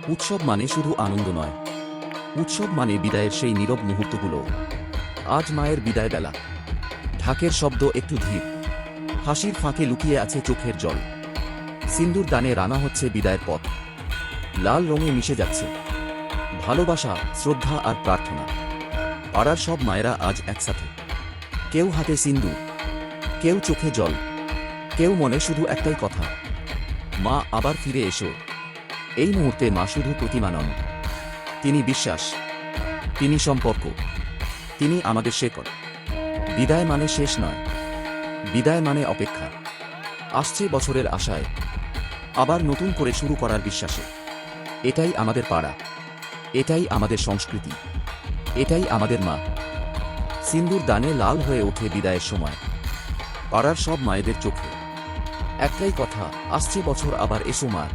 উৎসব মানে শুধু আনন্দ নয়, উৎসব মানে বিদায়ের সেই নীরব মুহূর্তগুলো। আজ মায়ের বিদায় বেলা। ঢাকের শব্দ একটু ধীর, হাসির ফাঁকে লুকিয়ে আছে চোখের জল। সিন্দুর দানে রানা হচ্ছে বিদায়ের পথ। লাল রঙে মিশে যাচ্ছে ভালোবাসা, শ্রদ্ধা আর প্রার্থনা। পাড়ার সব মায়েরা আজ একসাথে, কেউ হাতে সিন্দুর, কেউ চোখে জল, কেউ মনে শুধু একটাই কথা, মা আবার ফিরে এসো। এই মুহূর্তে মা শুধু প্রতিমা নন, তিনি বিশ্বাস, তিনি সম্পর্ক, তিনি আমাদের শেকড়। বিদায় মানে শেষ নয়, বিদায় মানে অপেক্ষা। আসছে বছরের আশায়, আবার নতুন করে শুরু করার বিশ্বাসে। এটাই আমাদের পাড়া, এটাই আমাদের সংস্কৃতি, এটাই আমাদের মা। সিন্দুর দানে লাল হয়ে ওঠে বিদায়ের সময়। পাড়ার সব মায়েদের চোখে একটাই কথা, আসছে বছর আবার এসো মা।